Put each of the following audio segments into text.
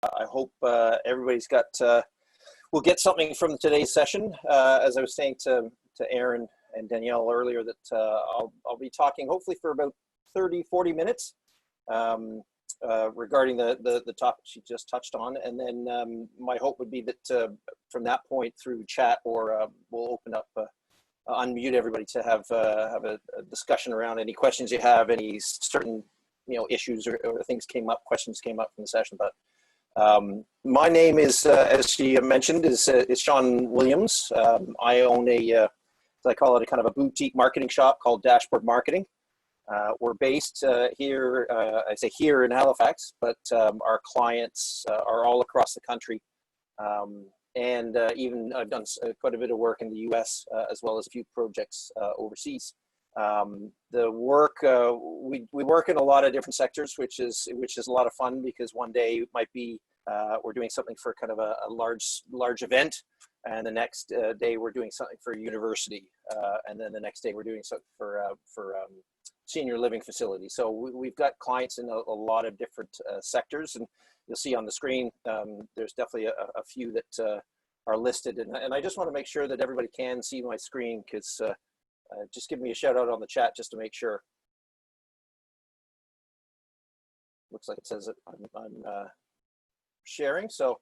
I hope everybody's got, will get something from today's session. As I was saying to Aaron and Danielle earlier, that I'll be talking hopefully for about 30-40 minutes regarding the topic she just touched on. And then my hope would be that from that point through chat, or we'll open up, unmute everybody to have a discussion around any questions you have, any certain issues or things questions came up from the session. But my name is, as she mentioned, is Shawn Williams. I own as I call it, a kind of a boutique marketing shop called Dashboard Marketing. We're based here, I say here in Halifax, but our clients are all across the country. And even I've done quite a bit of work in the US, as well as a few projects overseas. The work, we work in a lot of different sectors, which is a lot of fun, because one day it might be we're doing something for kind of a large event, and the next day we're doing something for a university, and then the next day we're doing something for senior living facilities. So we've got clients in a lot of different sectors, and you'll see on the screen there's definitely a few that are listed, and I just want to make sure that everybody can see my screen, because just give me a shout out on the chat just to make sure. Looks like it says that I'm sharing. So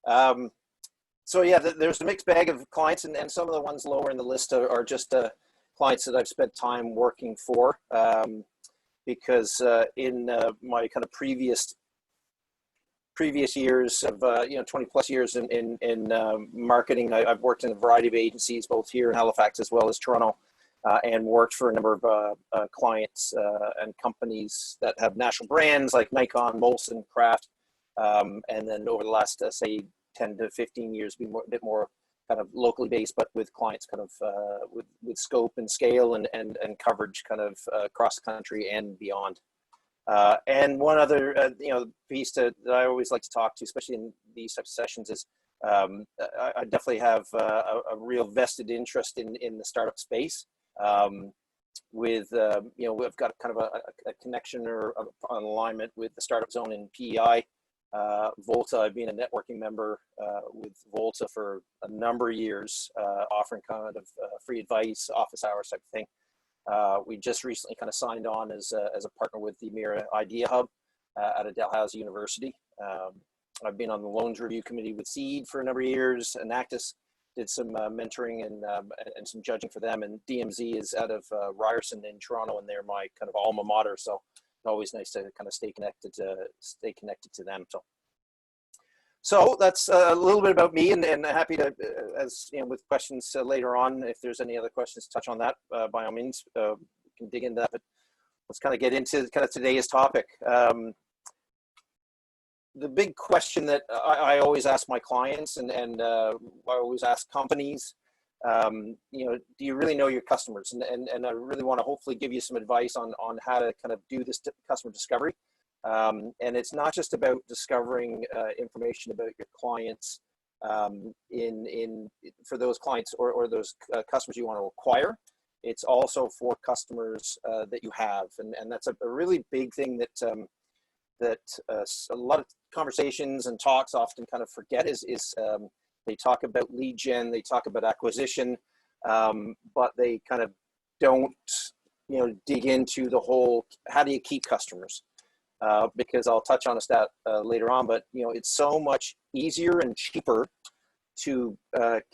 yeah, there's a mixed bag of clients, and some of the ones lower in the list are just clients that I've spent time working for, because in my kind of previous years of 20 plus years in marketing, I've worked in a variety of agencies, both here in Halifax as well as Toronto. And worked for a number of clients and companies that have national brands like Nikon, Molson, Kraft, and then over the last, say, 10 to 15 years, been a bit more kind of locally based, but with clients kind of with scope and scale and coverage kind of across the country and beyond. And one other piece that I always like to talk to, especially in these types of sessions, is I definitely have a real vested interest in the startup space. We've got kind of a connection or an alignment with the startup zone in PEI. Volta, I've been a networking member with Volta for a number of years, offering kind of free advice, office hours type of thing. We just recently kind of signed on as a partner with the Mira Idea Hub out of Dalhousie University. I've been on the loans review committee with Seed for a number of years, and Actus did some mentoring and some judging for them, and DMZ is out of Ryerson in Toronto, and they're my kind of alma mater, so it's always nice to kind of stay connected to them. So that's a little bit about me, and happy to, with questions later on, if there's any other questions, touch on that by all means. We can dig into that, but let's kind of get into kind of today's topic. The big question that I always ask my clients, and I always ask companies, do you really know your customers? And I really want to hopefully give you some advice on how to kind of do this customer discovery. And it's not just about discovering information about your clients for those clients or those customers you want to acquire. It's also for customers that you have, and that's a really big thing that a lot of conversations and talks often kind of forget is they talk about lead gen, they talk about acquisition, but they kind of don't dig into the whole, how do you keep customers? Because I'll touch on a stat later on, but it's so much easier and cheaper to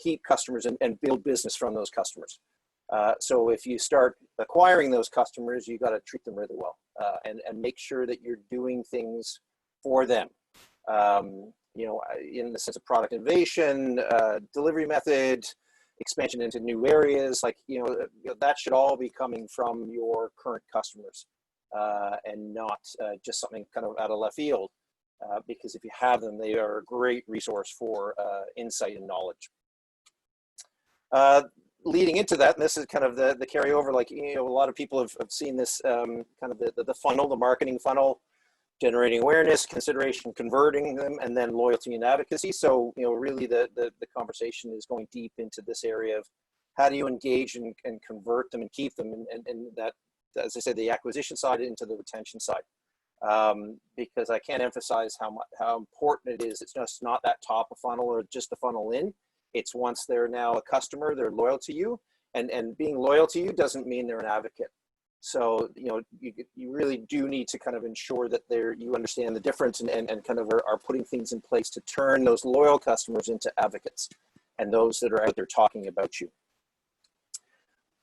keep customers and build business from those customers. So if you start acquiring those customers, you got to treat them really well, and make sure that you're doing things for them. In the sense of product innovation, delivery method, expansion into new areas, that should all be coming from your current customers, and not just something kind of out of left field, because if you have them, they are a great resource for insight and knowledge. Leading into that, and this is kind of the carryover, a lot of people have seen this kind of the funnel, the marketing funnel, generating awareness, consideration, converting them, and then loyalty and advocacy. So, really the conversation is going deep into this area of how do you engage and convert them and keep them, and that, as I said, the acquisition side into the retention side. because I can't emphasize how important it is. It's just not that top of funnel or just the funnel in. It's once they're now a customer, they're loyal to you, and being loyal to you doesn't mean they're an advocate. So, you know, you really do need to kind of ensure that you understand the difference and kind of are putting things in place to turn those loyal customers into advocates and those that are out there talking about you.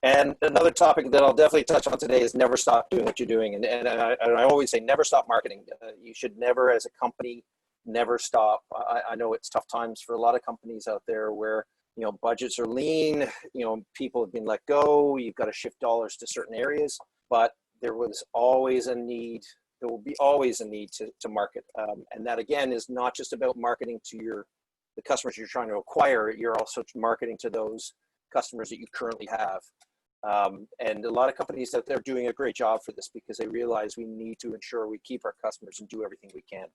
And another topic that I'll definitely touch on today is never stop doing what you're doing. And I always say never stop marketing. You should never, as a company, never stop. I know it's tough times for a lot of companies out there where, you know, budgets are lean, you know, people have been let go, you've got to shift dollars to certain areas, but there was always a need, there will be always a need to market. And that again is not just about marketing to the customers you're trying to acquire, you're also marketing to those customers that you currently have. And a lot of companies out there are doing a great job for this because they realize we need to ensure we keep our customers and do everything we can.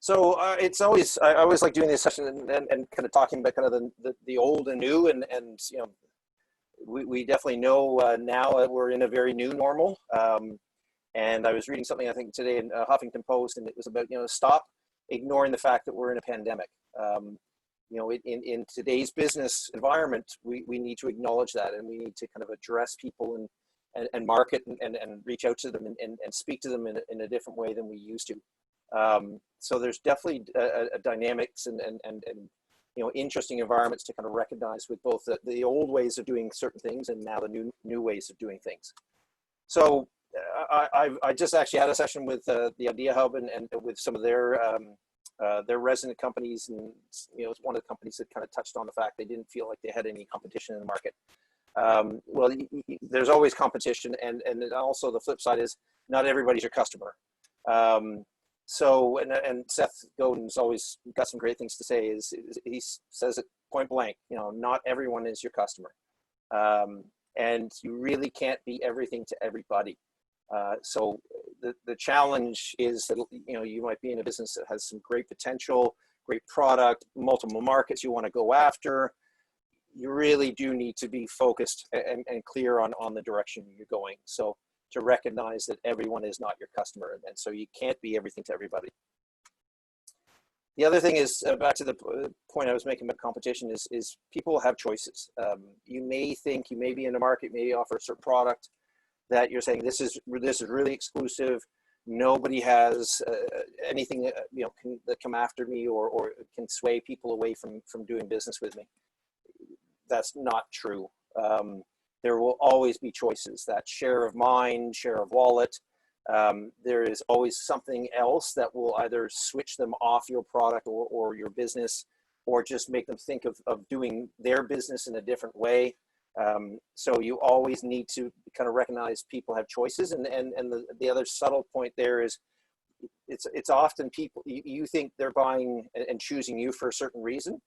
So it's always, I always like doing this session and kind of talking about kind of the old and new, and you know, we definitely know now we're in a very new normal. And I was reading something I think today in Huffington Post, and it was about, you know, stop ignoring the fact that we're in a pandemic. You know, in today's business environment, we need to acknowledge that, and we need to kind of address people and market and reach out to them and speak to them in a different way than we used to. So there's definitely a dynamics and you know, interesting environments to kind of recognize with both the old ways of doing certain things and now the new ways of doing things. So I just actually had a session with the Idea Hub and with some of their resident companies, and you know, it's one of the companies that kind of touched on the fact they didn't feel like they had any competition in the market. Well, there's always competition, and also the flip side is not everybody's your customer. So, and Seth Godin's always got some great things to say. He says it point blank, you know, not everyone is your customer. And you really can't be everything to everybody. So the challenge is that, you know, you might be in a business that has some great potential, great product, multiple markets you want to go after. You really do need to be focused and clear on the direction you're going. So to recognize that everyone is not your customer, and so you can't be everything to everybody. The other thing is, back to the point I was making about competition, is people have choices. You may think you may be in a market, maybe offer a certain product that you're saying this is really exclusive. Nobody has anything you know that come after me or can sway people away from doing business with me. That's not true. There will always be choices. That share of mind, share of wallet. There is always something else that will either switch them off your product or your business, or just make them think of doing their business in a different way. So you always need to kind of recognize people have choices. And the other subtle point there is it's often people, you think they're buying and choosing you for a certain reason.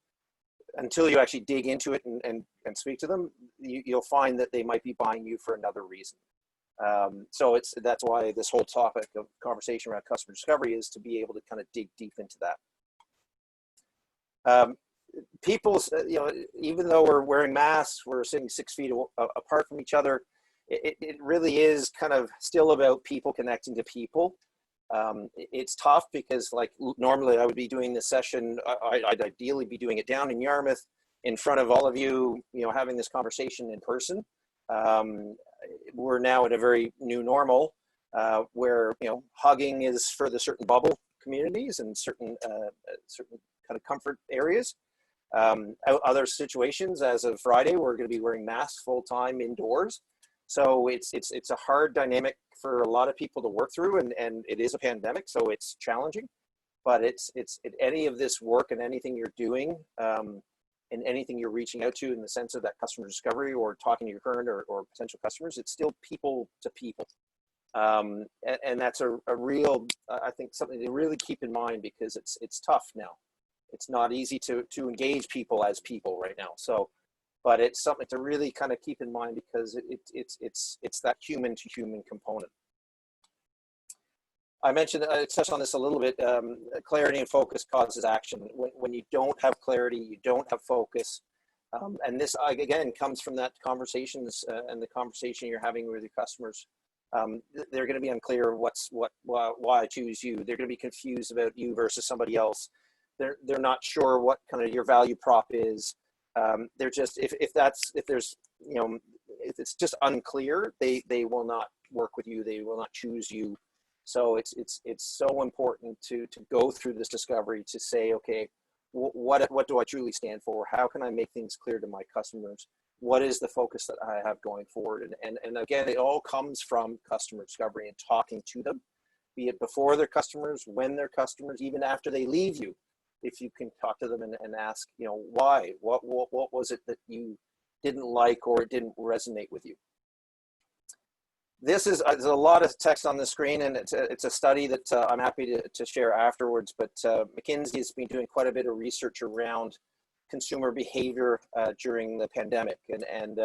Until you actually dig into it and speak to them, you'll find that they might be buying you for another reason. So that's why this whole topic of conversation around customer discovery is to be able to kind of dig deep into that. People, you know, even though we're wearing masks, we're sitting 6 feet apart from each other, it really is kind of still about people connecting to people. It's tough because, like, normally I would be doing this session, I'd ideally be doing it down in Yarmouth in front of all of you, you know, having this conversation in person. We're now at a very new normal where, you know, hugging is for the certain bubble communities and certain kind of comfort areas. Other situations, as of Friday, we're going to be wearing masks full time indoors. So it's a hard dynamic for a lot of people to work through, and it is a pandemic, so it's challenging. But it's any of this work and anything you're doing, and anything you're reaching out to in the sense of that customer discovery or talking to your current or potential customers, it's still people to people. And that's a real, I think, something to really keep in mind, because it's tough now. It's not easy to engage people as people right now. So, but it's something to really kind of keep in mind, because it's that human to human component. I mentioned, I touched on this a little bit, clarity and focus causes action. When you don't have clarity, you don't have focus. And this, again, comes from that conversations and the conversation you're having with your customers. they're going to be unclear why I choose you. They're going to be confused about you versus somebody else. They're not sure what kind of your value prop is. They're just, if there's, if it's just unclear, they will not work with you. They will not choose you. So it's so important to go through this discovery to say, okay, what do I truly stand for? How can I make things clear to my customers? What is the focus that I have going forward? And again, it all comes from customer discovery and talking to them, be it before they're customers, when they're customers, even after they leave you. If you can talk to them and ask, why, what was it that you didn't like or it didn't resonate with you? There's a lot of text on the screen, and it's a study that I'm happy to share afterwards, but McKinsey has been doing quite a bit of research around consumer behavior during the pandemic, and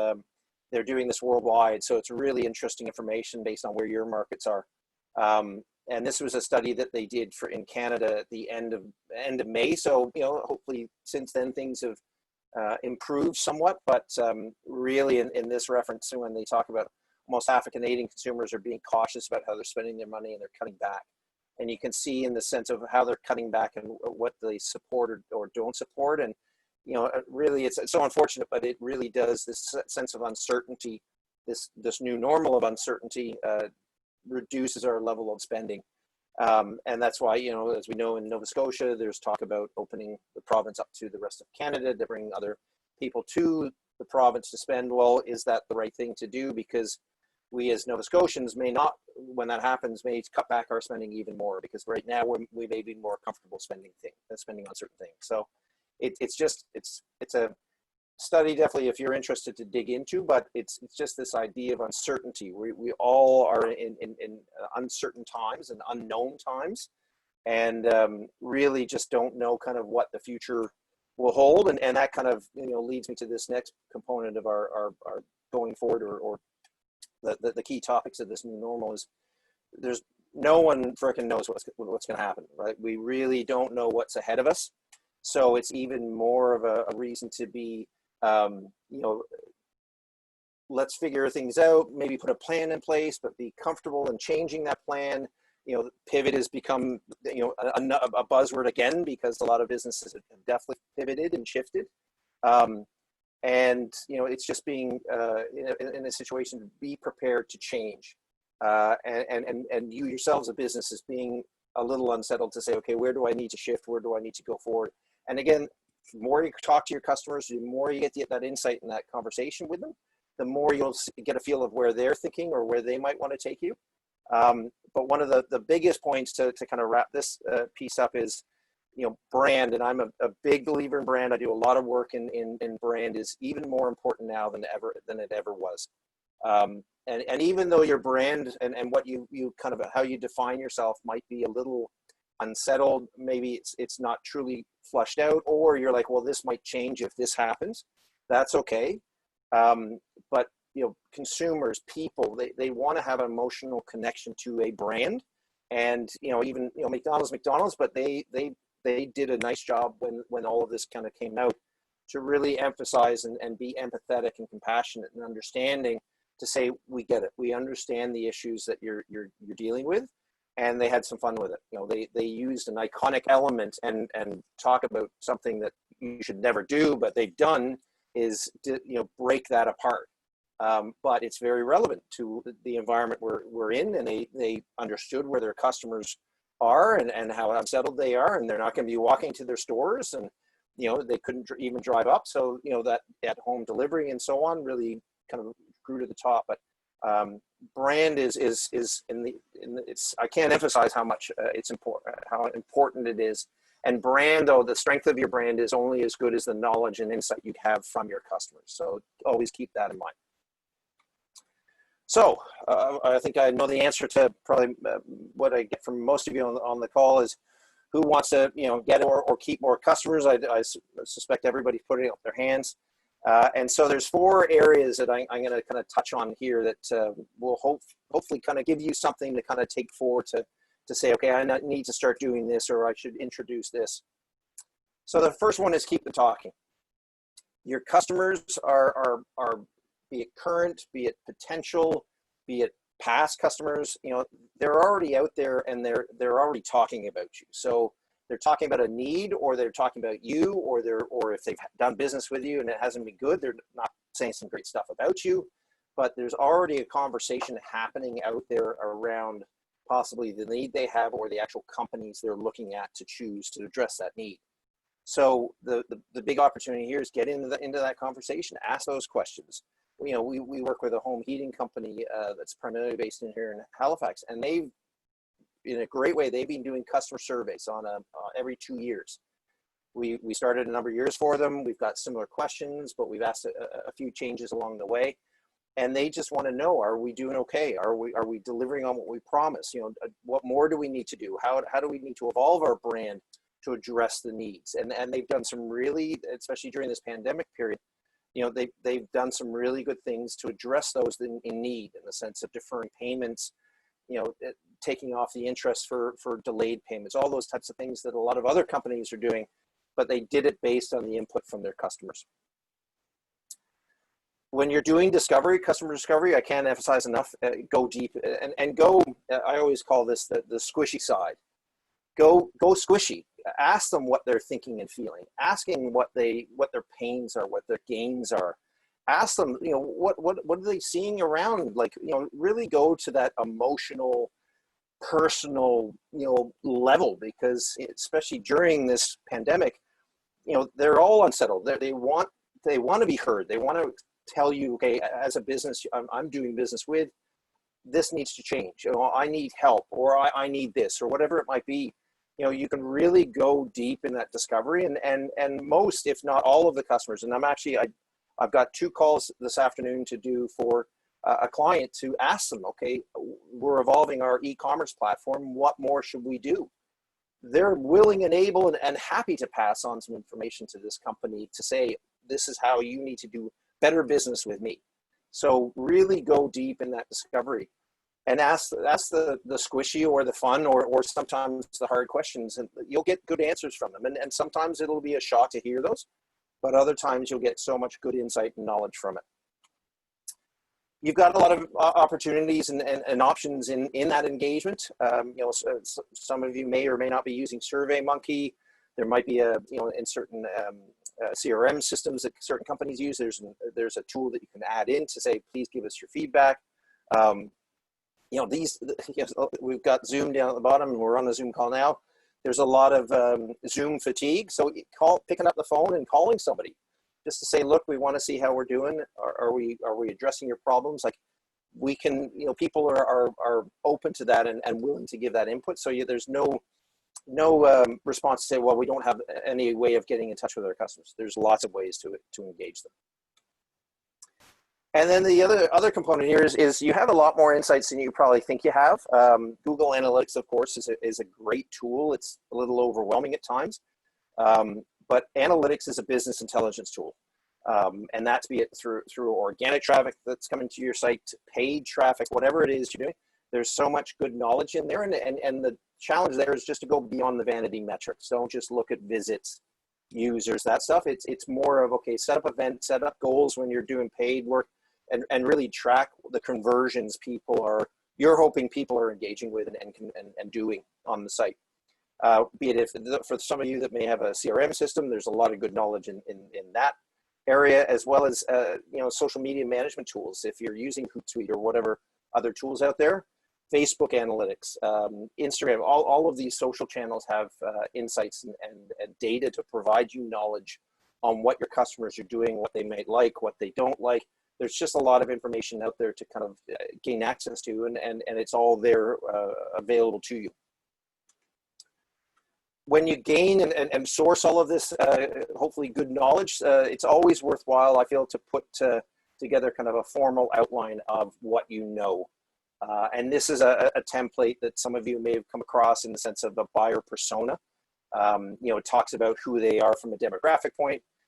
they're doing this worldwide, so it's really interesting information based on where your markets are. And this was a study that they did in Canada at the end of May, so hopefully since then things have improved somewhat, but really in this reference, when they talk about almost half of Canadian consumers are being cautious about how they're spending their money and they're cutting back. And you can see in the sense of how they're cutting back and what they support or don't support. And, really it's so unfortunate, but it really does, this sense of uncertainty, this new normal of uncertainty reduces our level of spending. And that's why, as we know in Nova Scotia, there's talk about opening the province up to the rest of Canada to bring other people to the province to spend. Well, is that the right thing to do? Because we as Nova Scotians may not, when that happens, may cut back our spending even more, because right now we may be more comfortable spending on certain things. So it's a study definitely if you're interested to dig into, but it's just this idea of uncertainty. We all are in uncertain times and unknown times, and really just don't know kind of what the future will hold, and that kind of leads me to this next component of our going forward, or the key topics of this new normal is there's no one frickin' knows what's going to happen, right? We really don't know what's ahead of us, so it's even more of a reason to be let's figure things out, maybe put a plan in place, but be comfortable in changing that plan. Pivot has become, a buzzword again, because a lot of businesses have definitely pivoted and shifted. And, it's just being in a situation to be prepared to change. And you yourselves, a business, is being a little unsettled to say, okay, where do I need to shift? Where do I need to go forward? And again, the more you talk to your customers, the more you get that insight in that conversation with them, the more you'll get a feel of where they're thinking or where they might want to take you. But one of the biggest points to kind of wrap this piece up is, brand. And I'm a big believer in brand. I do a lot of work in brand is even more important now than it ever was. And even though your brand and what you kind of how you define yourself might be a little unsettled, maybe it's not truly flushed out, or you're like, well, this might change if this happens. That's okay. But consumers, people, they want to have an emotional connection to a brand, and even McDonald's, but they did a nice job when all of this kind of came out to really emphasize and be empathetic and compassionate and understanding, to say, we get it, we understand the issues that you're dealing with, and they had some fun with it. They used an iconic element and talk about something that you should never do, but they've done is break that apart. But it's very relevant to the environment we're in, and they understood where their customers are and how unsettled they are, and they're not going to be walking to their stores, and they couldn't even drive up, so that at home delivery and so on really kind of grew to the top. But brand is it's I can't emphasize how much it's important, how important it is. And brand, though, the strength of your brand is only as good as the knowledge and insight you have from your customers. So always keep that in mind. So I think I know the answer to probably what I get from most of you on the call is, who wants to get or keep more customers? I suspect everybody's putting up their hands. And so there's 4 areas that I'm going to kind of touch on here that will hopefully kind of give you something to kind of take forward to say, okay, I need to start doing this, or I should introduce this. So the first one is keep the talking. Your customers are be it current, be it potential, be it past customers, they're already out there and they're already talking about you. So they're talking about a need, or they're talking about you, or if they've done business with you and it hasn't been good, they're not saying some great stuff about you. But there's already a conversation happening out there around possibly the need they have, or the actual companies they're looking at to choose to address that need. So the big opportunity here is get into that conversation, ask those questions. We work with a home heating company that's primarily based in here in Halifax, and they've, in a great way, they've been doing customer surveys on every 2 years. We started a number of years for them. We've got similar questions, but we've asked a few changes along the way. And they just want to know, are we doing okay? Are we delivering on what we promised? What more do we need to do? How do we need to evolve our brand to address the needs? And they've done some really, especially during this pandemic period, they've done some really good things to address those in need, in the sense of deferring payments, taking off the interest for delayed payments, all those types of things that a lot of other companies are doing, but they did it based on the input from their customers. When you're doing customer discovery, I can't emphasize enough, go deep and go, I always call this the squishy side. Go squishy. Ask them what they're thinking and feeling. Asking what their pains are, what their gains are. Ask them, what are they seeing around? Really go to that emotional, personal, level, because especially during this pandemic, they're all unsettled. They want to be heard. They want to tell you, okay, as a business I'm doing business with, this needs to change. I need help, or I need this, or whatever it might be. You can really go deep in that discovery, and most, if not all of the customers, and I've got 2 calls this afternoon to do for a client to ask them, okay, we're evolving our e-commerce platform. What more should we do? They're willing and able and happy to pass on some information to this company to say, this is how you need to do better business with me. So really go deep in that discovery and ask the squishy or the fun or sometimes the hard questions, and you'll get good answers from them. And sometimes it'll be a shock to hear those, but other times you'll get so much good insight and knowledge from it. You've got a lot of opportunities and options in that engagement. Some of you may or may not be using SurveyMonkey. There might be in certain CRM systems that certain companies use, there's a tool that you can add in to say, please give us your feedback. We've got Zoom down at the bottom, and we're on a Zoom call now. There's a lot of Zoom fatigue. So picking up the phone and calling somebody just to say, look, we want to see how we're doing. Are we addressing your problems? We can, people are open to that and willing to give that input. So there's no response to say, well, we don't have any way of getting in touch with our customers. There's lots of ways to engage them. And then the other component here is you have a lot more insights than you probably think you have. Google Analytics, of course, is a great tool. It's a little overwhelming at times, but analytics is a business intelligence tool, and that's be it through organic traffic that's coming to your site, paid traffic, whatever it is you're doing. There's so much good knowledge in there, and the challenge there is just to go beyond the vanity metrics. Don't just look at visits, users, that stuff. It's more of, okay, set up events, set up goals when you're doing paid work, and really track the conversions you're hoping people are engaging with and doing on the site. Be it for some of you that may have a CRM system, there's a lot of good knowledge in that area, as well as social media management tools. If you're using Hootsuite or whatever other tools out there, Facebook analytics, Instagram, all of these social channels have insights and data to provide you knowledge on what your customers are doing, what they might like, what they don't like. There's just a lot of information out there to kind of gain access to, and it's all there available to you. When you gain and source all of this, hopefully good knowledge, it's always worthwhile, I feel, to put together kind of a formal outline of what you know. And this is a template that some of you may have come across in the sense of the buyer persona. It talks about who they are from a demographic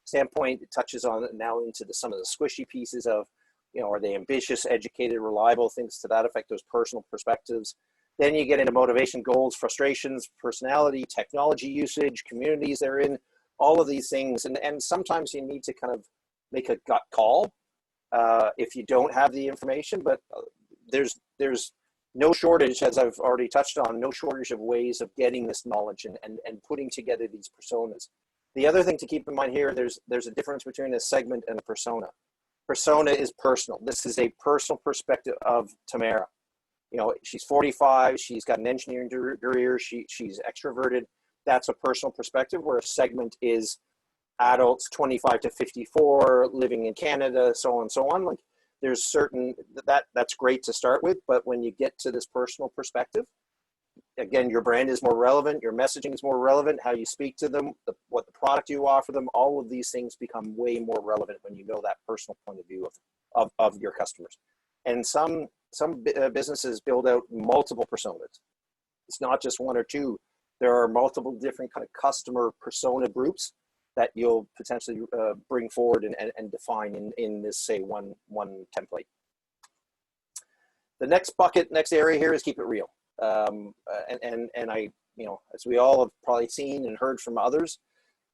standpoint. It touches on now into some of the squishy pieces of, are they ambitious, educated, reliable, things to that effect, those personal perspectives. Then you get into motivation, goals, frustrations, personality, technology usage, communities they're in, all of these things. And sometimes you need to kind of make a gut call if you don't have the information, but there's there's no shortage, as I've already touched on, no shortage of ways of getting this knowledge and putting together these personas. The other thing to keep in mind here, there's a difference between a segment and a persona. Persona is personal. This is a personal perspective of Tamara. You know, she's 45, she's got an engineering career, she's extroverted. That's a personal perspective, where a segment is adults 25 to 54, living in Canada, so on and so on. Like, there's certain, that's great to start with, but when you get to this personal perspective, again, your brand is more relevant, your messaging is more relevant, how you speak to them, what the product you offer them, all of these things become way more relevant when you know that personal point of view of your customers. And some businesses build out multiple personas. It's not just one or two. There are multiple different kind of customer persona groups that you'll potentially bring forward and define in this, say, one template. The next area here is keep it real. And I, you know, as we all have probably seen and heard from others,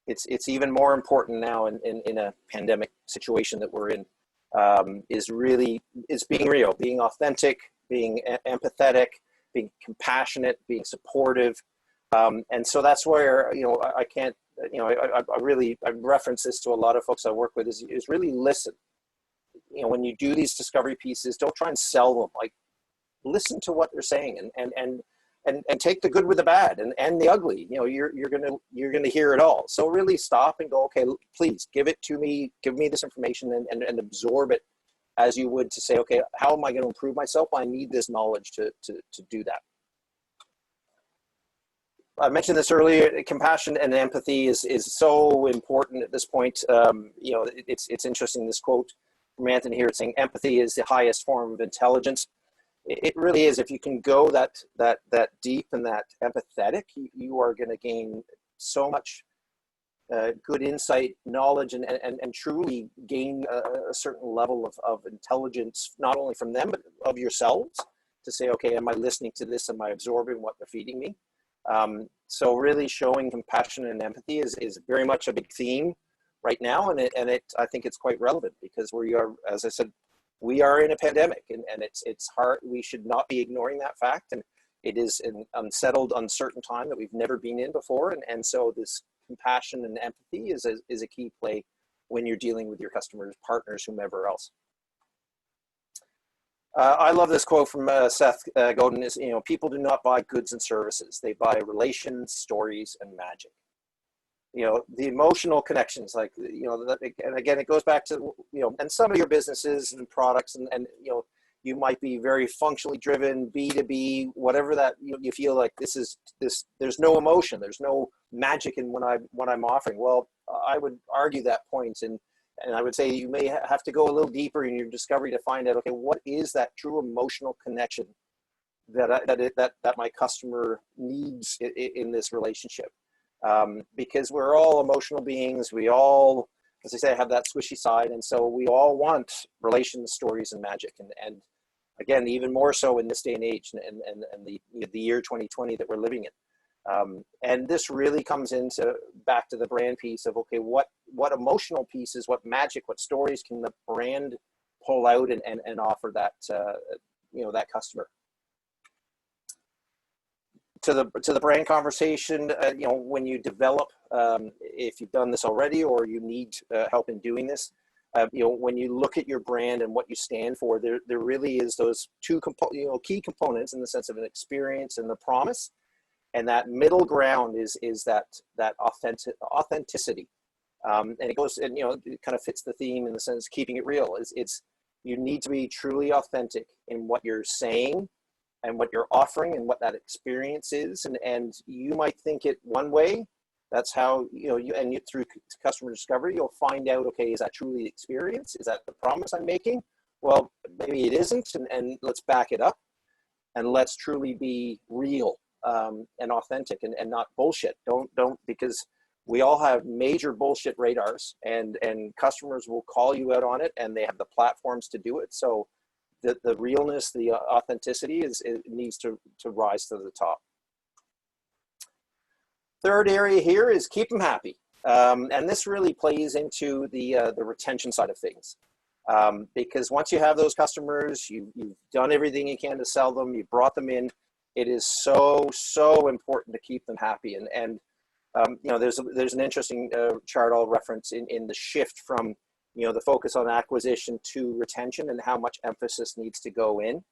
it's even more important now in a pandemic situation that we're in, is being real, being authentic, being empathetic, being compassionate, being supportive. And so that's where, you know, I can't, you know, I reference this to a lot of folks I work with is really listen. You know, when you do these discovery pieces, don't try and sell them. Like, listen to what they're saying and take the good with the bad and the ugly. You know, you're gonna hear it all. So really stop and go, okay, please give it to me, give me this information and absorb it as you would to say, okay, how am I going to improve myself? I need this knowledge to do that. I mentioned this earlier, compassion and empathy is so important at this point. You know, it's interesting, this quote from Anthony here, it's saying empathy is the highest form of intelligence. It really is. If you can go that deep and that empathetic, you are going to gain so much good insight, knowledge, and truly gain a certain level of intelligence, not only from them, but of yourselves, to say, okay, am I listening to this? Am I absorbing what they're feeding me? So really showing compassion and empathy is very much a big theme right now. And I think it's quite relevant because we are, as I said, we are in a pandemic and it's hard. We should not be ignoring that fact. And it is an unsettled, uncertain time that we've never been in before. And so this compassion and empathy is a key play when you're dealing with your customers, partners, whomever else. I love this quote from Seth Godin is, you know, people do not buy goods and services. They buy relations, stories, and magic. You know, the emotional connections, like, you know, and again, it goes back to, you know, and some of your businesses and products and you know, you might be very functionally driven, B2B, whatever that, you feel like there's no emotion, there's no magic in what I'm offering. Well, I would argue that point, and I would say you may have to go a little deeper in your discovery to find out, okay, what is that true emotional connection that my customer needs in this relationship? Because we're all emotional beings. We all, as I say, have that squishy side. And so we all want relations, stories, and magic. And again, even more so in this day and age and the year 2020 that we're living in. And this really comes into back to the brand piece of, okay, what emotional pieces, what magic, what stories can the brand pull out and offer that, you know, that customer. To the brand conversation, you know, when you develop, if you've done this already or you need help in doing this, you know, when you look at your brand and what you stand for, there really is those two key components in the sense of an experience and the promise. And that middle ground is that authenticity. And it goes, and, you know, it kind of fits the theme in the sense of keeping it real. It's you need to be truly authentic in what you're saying and what you're offering and what that experience is. And you might think it one way. That's how, you know, through customer discovery, you'll find out, okay, is that truly the experience? Is that the promise I'm making? Well, maybe it isn't. And let's back it up and let's truly be real. And authentic and not bullshit. Don't because we all have major bullshit radars and customers will call you out on it and they have the platforms to do it. So the realness, the authenticity it needs to rise to the top. Third area here is keep them happy. And this really plays into the retention side of things. Because once you have those customers, you've done everything you can to sell them, you brought them in. It is so important to keep them happy. And you know, there's an interesting chart I'll reference in the shift from, you know, the focus on acquisition to retention and how much emphasis needs to go in.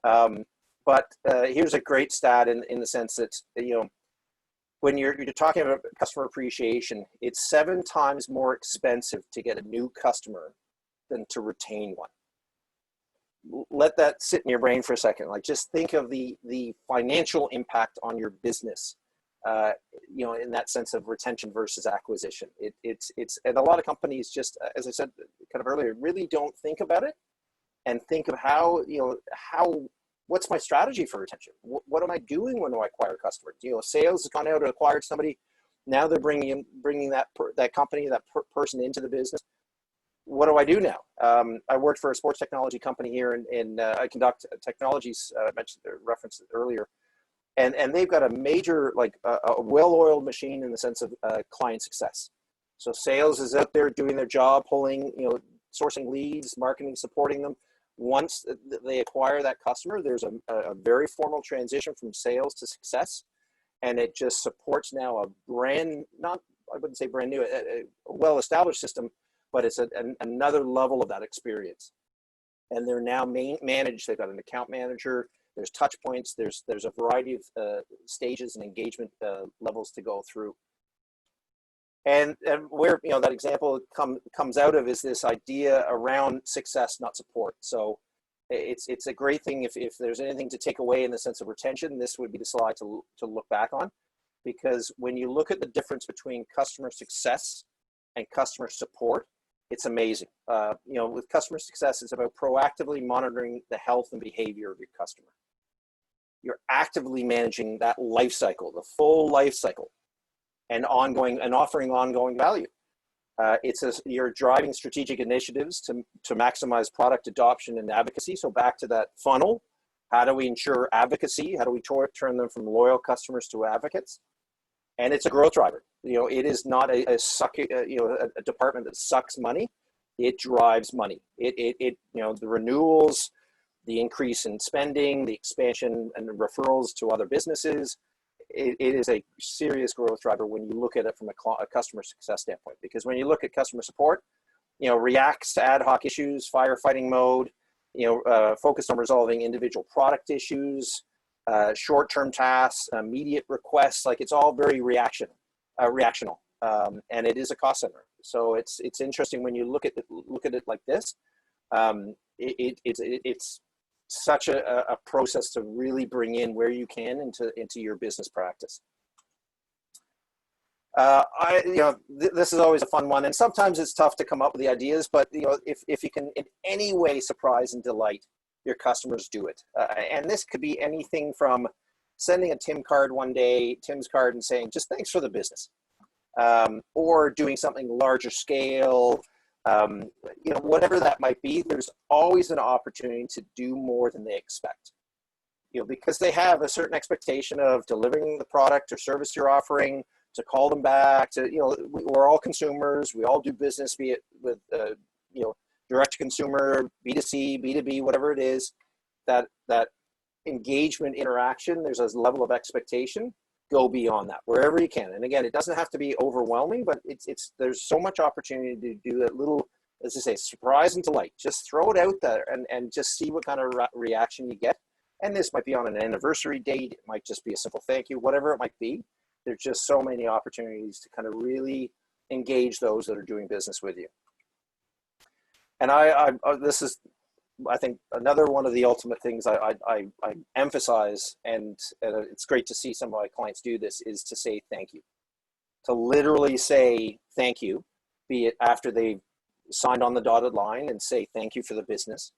But here's a great stat in the sense that, you know, when you're talking about customer appreciation, it's 7 times more expensive to get a new customer than to retain one. Let that sit in your brain for a second. Like, just think of the financial impact on your business, you know, in that sense of retention versus acquisition. It's and a lot of companies, just as I said kind of earlier, really don't think about it and think of how, you know, what's my strategy for retention? What am I doing when I acquire customers? You know, sales has gone out and acquired somebody. Now they're bringing that company, that person into the business. What do I do now? I worked for a sports technology company here, and I conduct technologies. I mentioned, referenced it earlier, and they've got a major, like a well-oiled machine in the sense of client success. So sales is out there doing their job, pulling, you know, sourcing leads, marketing, supporting them. Once they acquire that customer, there's a very formal transition from sales to success, and it just supports now a I wouldn't say brand new, a well-established system, but it's another level of that experience. And they're now managed. They've got an account manager. There's touch points. There's a variety of stages and engagement levels to go through. And where, you know, that example comes out of is this idea around success, not support. So it's a great thing if there's anything to take away in the sense of retention, this would be the slide to look back on, because when you look at the difference between customer success and customer support, it's amazing. You know, with customer success, it's about proactively monitoring the health and behavior of your customer. You're actively managing that life cycle, the full life cycle, and offering ongoing value. You're driving strategic initiatives to maximize product adoption and advocacy. So back to that funnel, how do we ensure advocacy? How do we turn them from loyal customers to advocates? And it's a growth driver. You know, it is not a department that sucks money. It drives money. It you know, the renewals, the increase in spending, the expansion and the referrals to other businesses. It is a serious growth driver when you look at it from a customer success standpoint. Because when you look at customer support, you know, reacts to ad hoc issues, firefighting mode, you know, focused on resolving individual product issues, short-term tasks, immediate requests. Like, it's all very reactional, and it is a cost center. So it's interesting when you look at it like this. It's such a process to really bring in where you can into your business practice. This is always a fun one, and sometimes it's tough to come up with the ideas, but you know, if you can in any way surprise and delight your customers, do it. And this could be anything from sending a Tim's card and saying, just thanks for the business, or doing something larger scale. You know, whatever that might be, there's always an opportunity to do more than they expect. You know, because they have a certain expectation of delivering the product or service you're offering, to call them back, to, you know, we're all consumers. We all do business, be it with, you know, direct to consumer, B2C, B2B, whatever it is, that engagement interaction, there's a level of expectation. Go beyond that wherever you can. And again, it doesn't have to be overwhelming, but there's so much opportunity to do that little, as I say, surprise and delight. Just throw it out there and just see what kind of reaction you get. And this might be on an anniversary date. It might just be a simple thank you, whatever it might be. There's just so many opportunities to kind of really engage those that are doing business with you. And this is, I think, another one of the ultimate things I emphasize, and it's great to see some of my clients do this, is to say thank you. To literally say thank you, be it after they've signed on the dotted line and say thank you for the business.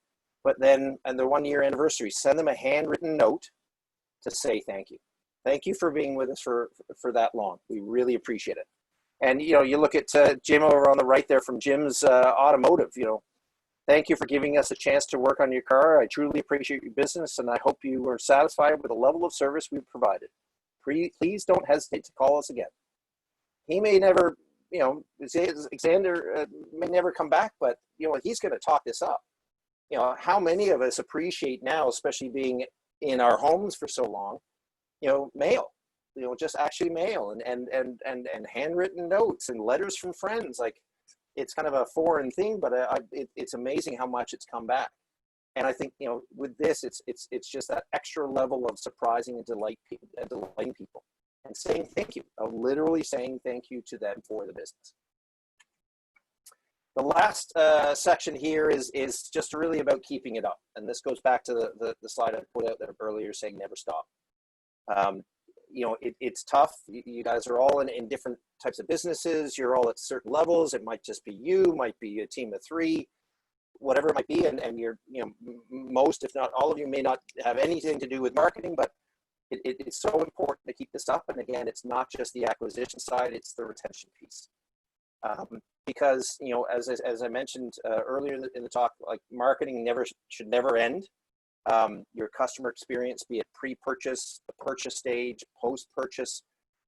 But then, and their 1-year anniversary, send them a handwritten note to say thank you. Thank you for being with us for that long. We really appreciate it. And, you know, you look at Jim over on the right there from Jim's Automotive, you know, thank you for giving us a chance to work on your car. I truly appreciate your business, and I hope you were satisfied with the level of service we've provided. Please don't hesitate to call us again. He may never you know, Xander may never come back, but, you know, he's going to talk this up. You know, how many of us appreciate now, especially being in our homes for so long, you know, mail, you know, just actually mail and handwritten notes and letters from friends. Like, it's kind of a foreign thing, but it's amazing how much it's come back. And I think, you know, with this, it's just that extra level of surprising and delighting people and saying thank you, literally saying thank you to them for the business. The last section here is just really about keeping it up. And this goes back to the slide I put out there earlier saying never stop. You know, it's tough. You guys are all in different types of businesses. You're all at certain levels. It might just be you, might be a team of 3, whatever it might be. And you're, you know, most, if not all of you may not have anything to do with marketing, but it's so important to keep this up. And again, it's not just the acquisition side, it's the retention piece. Because, you know, as I mentioned earlier in the talk, like marketing should never end. Your customer experience, be it pre-purchase, the purchase stage, post-purchase,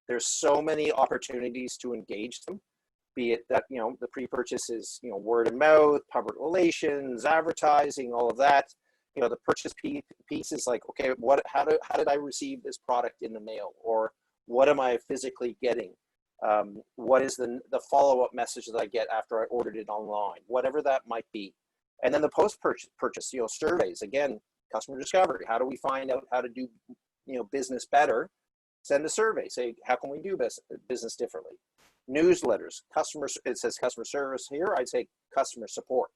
there's so many opportunities to engage them. Be it that, you know, the pre-purchase is, you know, word of mouth, public relations, advertising, all of that. You know, the purchase piece is like, okay, how did I receive this product in the mail, or what am I physically getting? What is the follow-up message that I get after I ordered it online, whatever that might be. And then the post-purchase, you know, surveys, again, customer discovery. How do we find out how to do, you know, business better? Send a survey, say, how can we do business differently? Newsletters, it says customer service here, I'd say customer support,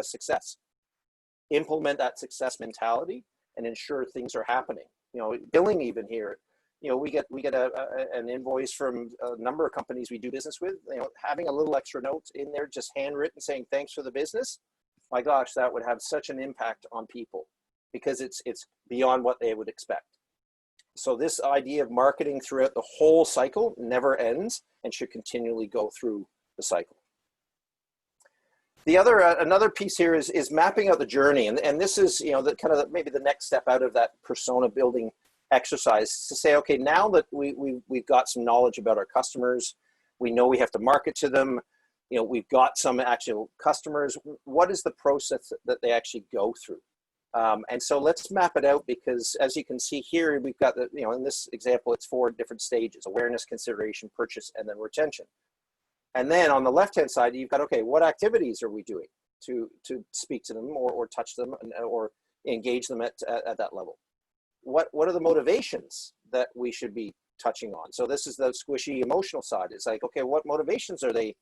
success. Implement that success mentality and ensure things are happening. You know, billing even here, you know, we get an invoice from a number of companies we do business with, you know, having a little extra note in there, just handwritten, saying thanks for the business. My gosh, that would have such an impact on people because it's beyond what they would expect. So this idea of marketing throughout the whole cycle never ends and should continually go through the cycle. The other, another piece here is mapping out the journey. And this is, you know, the kind of maybe the next step out of that persona building exercise to say, okay, now that we've got some knowledge about our customers, we know we have to market to them, you know, we've got some actual customers, what is the process that they actually go through? And so let's map it out, because as you can see here, we've got the, you know, in this example, it's 4 different stages: awareness, consideration, purchase, and then retention. And then on the left-hand side, you've got, okay, what activities are we doing to speak to them or touch them or engage them at that level? What are the motivations that we should be touching on? So this is the squishy emotional side. It's like, okay, what motivations are they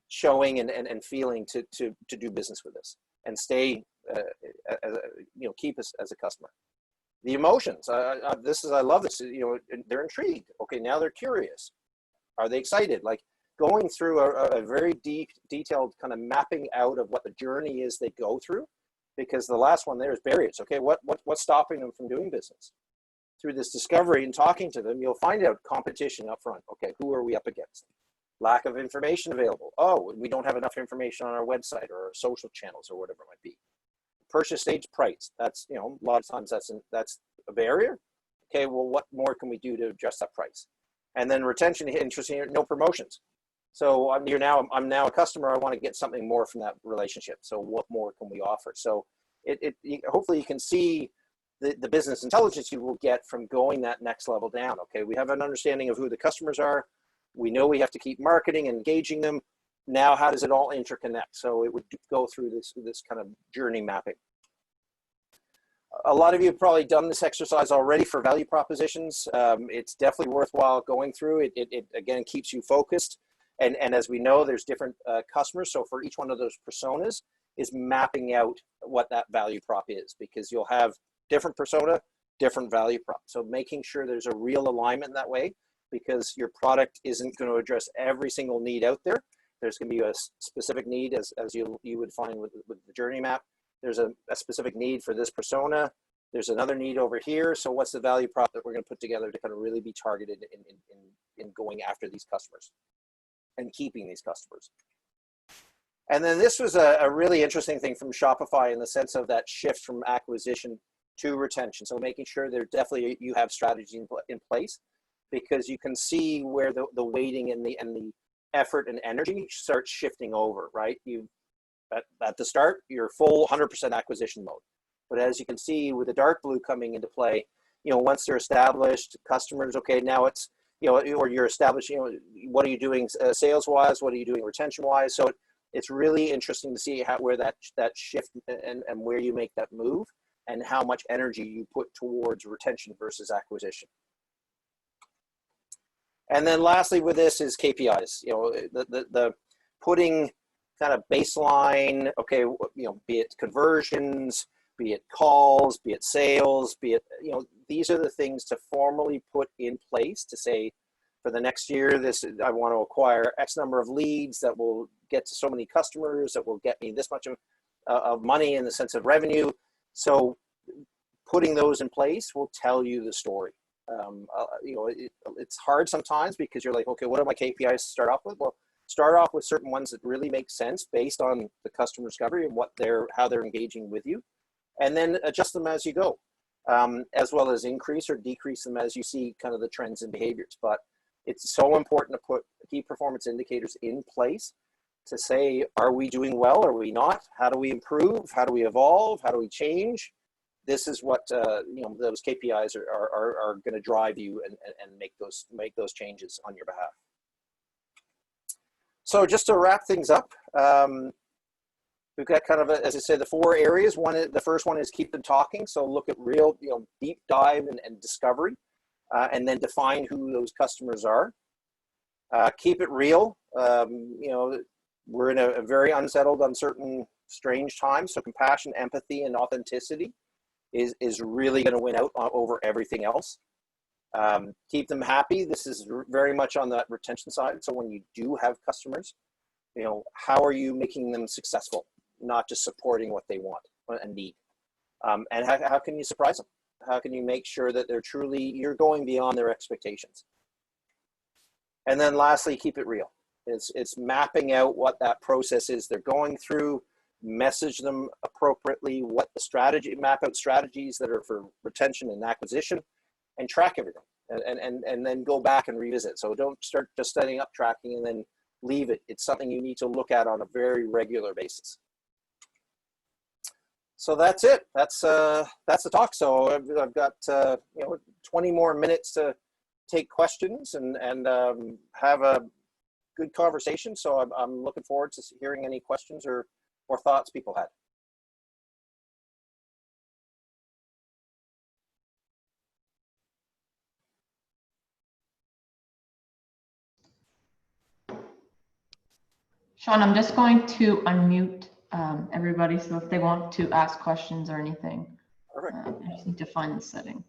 showing and feeling to do business with us and stay, you know, keep us as a customer? The emotions, I love this, you know, they're intrigued. Okay, now they're curious. Are they excited? Like, going through a very detailed kind of mapping out of what the journey is they go through, because the last one there is barriers. Okay, what's stopping them from doing business? Through this discovery and talking to them, you'll find out competition up front. Okay, who are we up against? Lack of information available. Oh, we don't have enough information on our website or our social channels or whatever it might be. Purchase stage price. That's, you know, a lot of times that's a barrier. Okay, well, what more can we do to address that price? And then retention, interesting, no promotions. So I'm now a customer. I want to get something more from that relationship. So what more can we offer? So hopefully you can see the business intelligence you will get from going that next level down. Okay, we have an understanding of who the customers are. We know we have to keep marketing and engaging them. Now, how does it all interconnect? So it would go through this kind of journey mapping. A lot of you have probably done this exercise already for value propositions. It's definitely worthwhile going through. It again keeps you focused. And as we know, there's different customers. So for each one of those personas is mapping out what that value prop is, because you'll have different persona, different value prop. So making sure there's a real alignment that way, because your product isn't going to address every single need out there. There's going to be a specific need, as you would find with the journey map. There's a specific need for this persona. There's another need over here. So what's the value prop that we're going to put together to kind of really be targeted in going after these customers and keeping these customers? And then this was a really interesting thing from Shopify in the sense of that shift from acquisition to retention. So making sure you have strategy in place, because you can see where the weighting and the effort and energy starts shifting over, right? At the start, you're full 100% acquisition mode. But as you can see with the dark blue coming into play, once they're established, customers, okay, now it's, or you're established, what are you doing sales-wise? What are you doing retention-wise? So it's really interesting to see where that shift and where you make that move and how much energy you put towards retention versus acquisition. And then lastly with this is KPIs, the putting kind of baseline, okay, be it conversions, be it calls, be it sales, be it, these are the things to formally put in place to say, for the next year, I want to acquire X number of leads that will get to so many customers, that will get me this much of money in the sense of revenue. So putting those in place will tell you the story. It's hard sometimes because you're like, okay, what are my KPIs to start off with? Well, start off with certain ones that really make sense based on the customer discovery and how they're engaging with you, and then adjust them as you go, as well as increase or decrease them as you see kind of the trends and behaviors. But it's so important to put key performance indicators in place to say, are we doing well? Are we not? How do we improve? How do we evolve? How do we change? This is what those KPIs are going to drive you and make those changes on your behalf. So just to wrap things up, we've got kind of, as I said, the 4 areas. The first one is keep them talking. So look at real, deep dive and discovery, and then define who those customers are. Keep it real. We're in a very unsettled, uncertain, strange time. So compassion, empathy, and authenticity is really going to win out over everything else. Keep them happy. This is very much on that retention side. So when you do have customers, how are you making them successful? Not just supporting what they want and need. And how can you surprise them? How can you make sure that you're going beyond their expectations? And then lastly, keep it real. It's mapping out what that process is they're going through, message them appropriately, map out strategies that are for retention and acquisition, and track everything, and then go back and revisit. So don't start just setting up tracking and then leave it. It's something you need to look at on a very regular basis. So that's it. That's the talk. So I've got 20 more minutes to take questions and have a good conversation. So I'm looking forward to hearing any questions or thoughts people had. Shawn, I'm just going to unmute everybody, so if they want to ask questions or anything, I just need to find the setting.